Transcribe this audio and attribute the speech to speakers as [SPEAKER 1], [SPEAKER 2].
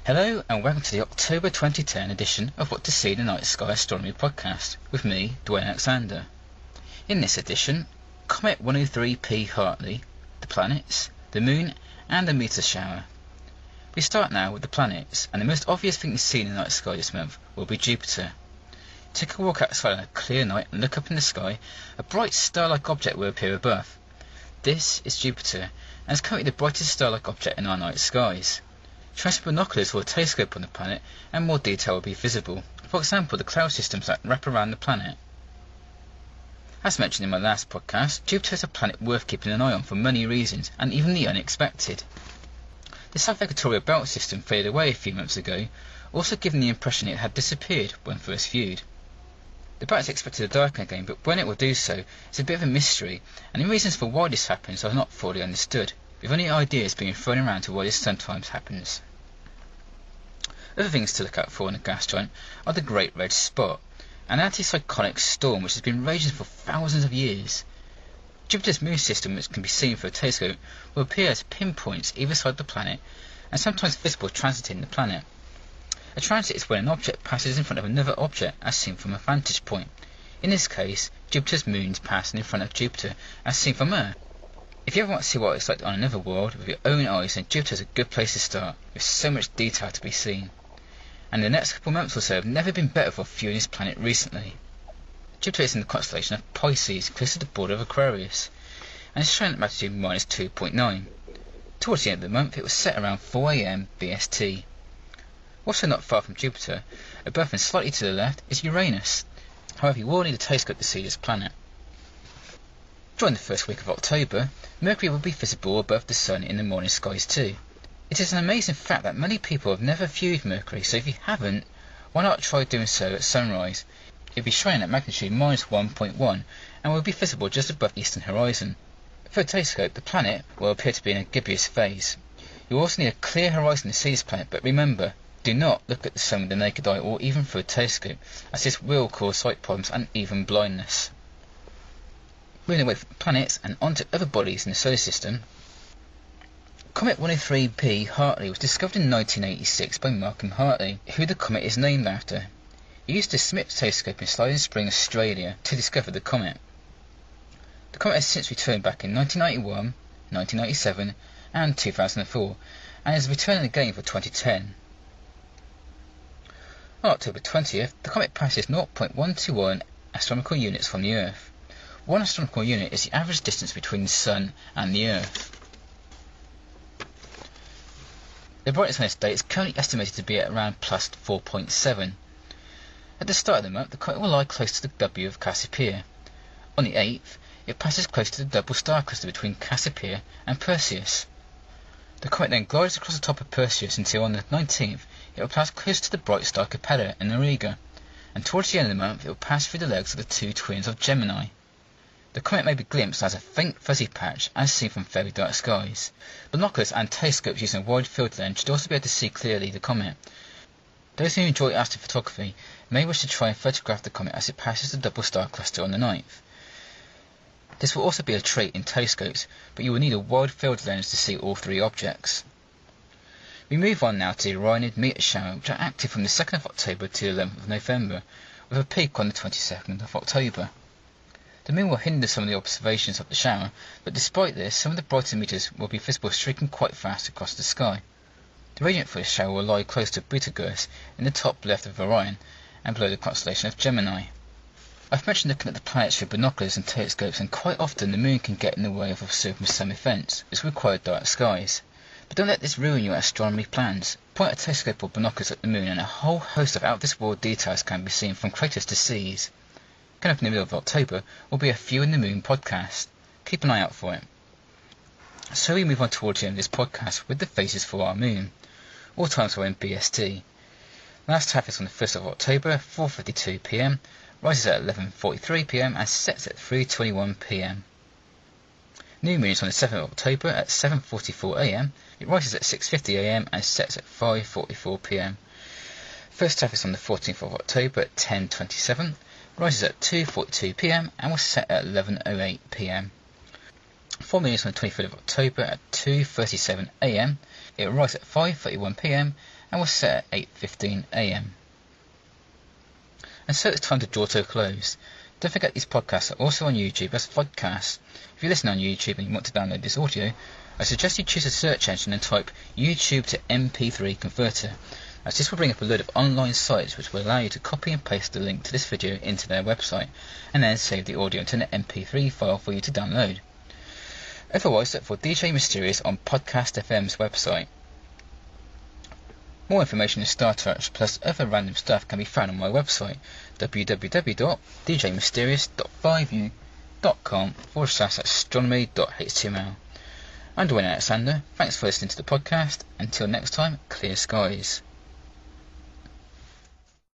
[SPEAKER 1] Hello and welcome to the October 2010 edition of What to See in the Night Sky Astronomy podcast with me, Dwayne Alexander. In this edition, Comet 103P Hartley, the planets, the moon and a meteor shower. We start now with the planets, and the most obvious thing to see in the night sky this month will be Jupiter. Take a walk outside on a clear night and look up in the sky. A bright star-like object will appear above. This is Jupiter, and is currently the brightest star-like object in our night skies. Try some binoculars or a telescope on the planet and more detail will be visible. For example, the cloud systems that wrap around the planet. As mentioned in my last podcast, Jupiter is a planet worth keeping an eye on for many reasons, and even the unexpected. The South Equatorial Belt system faded away a few months ago, also giving the impression it had disappeared when first viewed. The belt is expected to darken again, but when it will do so is a bit of a mystery, and the reasons for why this happens are not fully understood, with only ideas being thrown around to why this sometimes happens. Other things to look out for in a gas giant are the Great Red Spot, an anticyclonic storm which has been raging for thousands of years. Jupiter's moon system, which can be seen through a telescope, will appear as pinpoints either side of the planet, and sometimes visible transiting the planet. A transit is when an object passes in front of another object as seen from a vantage point. In this case, Jupiter's moon is passing in front of Jupiter as seen from Earth. If you ever want to see what it's like on another world with your own eyes, then Jupiter is a good place to start, with so much detail to be seen. And the next couple of months or so have never been better for viewing this planet recently. Jupiter is in the constellation of Pisces, close to the border of Aquarius, and is showing at latitude minus 2.9. Towards the end of the month, it was set around 4 AM BST. Also not far from Jupiter, above and slightly to the left, is Uranus. However, you will need a telescope to see this planet. During the first week of October, Mercury will be visible above the Sun in the morning skies too. It is an amazing fact that many people have never viewed Mercury, so if you haven't, why not try doing so at sunrise? It will be shining at magnitude minus 1.1 and will be visible just above the eastern horizon. For a telescope, the planet will appear to be in a gibbous phase. You will also need a clear horizon to see this planet, but remember, do not look at the Sun with the naked eye or even through a telescope, as this will cause sight problems and even blindness. Moving away from planets and onto other bodies in the solar system, Comet 103P Hartley was discovered in 1986 by Malcolm Hartley, who the comet is named after. He used the Smith telescope in Sliding Spring, Australia, to discover the comet. The comet has since returned back in 1991, 1997 and 2004, and is returning again for 2010. On October 20th, the comet passes 0.121 astronomical units from the Earth. 1 astronomical unit is the average distance between the Sun and the Earth. The brightness on this date is currently estimated to be at around plus 4.7. At the start of the month, the comet will lie close to the W of Cassiopeia. On the 8th, it passes close to the double star cluster between Cassiopeia and Perseus. The comet then glides across the top of Perseus until on the 19th it will pass close to the bright star Capella in Auriga, and towards the end of the month it will pass through the legs of the two twins of Gemini. The comet may be glimpsed as a faint fuzzy patch as seen from very dark skies. Binoculars and telescopes using a wide field lens should also be able to see clearly the comet. Those who enjoy astrophotography may wish to try and photograph the comet as it passes the double star cluster on the 9th. This will also be a trait in telescopes, but you will need a wide field lens to see all three objects. We move on now to the Orionid meteor shower, which are active from the 2nd of October to the 11th of November, with a peak on the 22nd of October. The moon will hinder some of the observations of the shower, but despite this, some of the brighter meteors will be visible streaking quite fast across the sky. The radiant for this shower will lie close to Betelgeuse in the top left of Orion and below the constellation of Gemini. I've mentioned looking at the planets through binoculars and telescopes, and quite often the moon can get in the way of observing some events, which require dark skies. But don't let this ruin your astronomy plans. Point a telescope or binoculars at the moon and a whole host of out-of-this-world details can be seen, from craters to seas. Coming up in the middle of October will be a View in the Moon podcast. Keep an eye out for it. So we move on towards the end of this podcast with the phases for our moon. All times are in BST. Last half is on the 1st of October, 4:52 PM, rises at 11:43 PM and sets at 3:21 PM. New moon is on the 7th of October at 7:44 AM, it rises at 6:50 AM and sets at 5:44 PM. First half is on the 14th of October at 10:27, rises at 2:42 PM and will set at 11:08 PM. Full moon is on the 23rd of October at 2:37 AM, It will rise at 5:31 PM and will set at 8:15 AM. And so it's time to draw to a close. Don't forget these podcasts are also on YouTube as vodcasts. If you listen on YouTube and you want to download this audio, I suggest you choose a search engine and type YouTube to MP3 converter, as this will bring up a load of online sites which will allow you to copy and paste the link to this video into their website, and then save the audio into an MP3 file for you to download. Otherwise, look for DJ Mysterious on Podcast FM's website. More information on Star Trek plus other random stuff can be found on my website, www.djmysterious.5u.com/astronomy.html. I'm Dwayne Alexander. Thanks for listening to the podcast. Until next time, clear skies.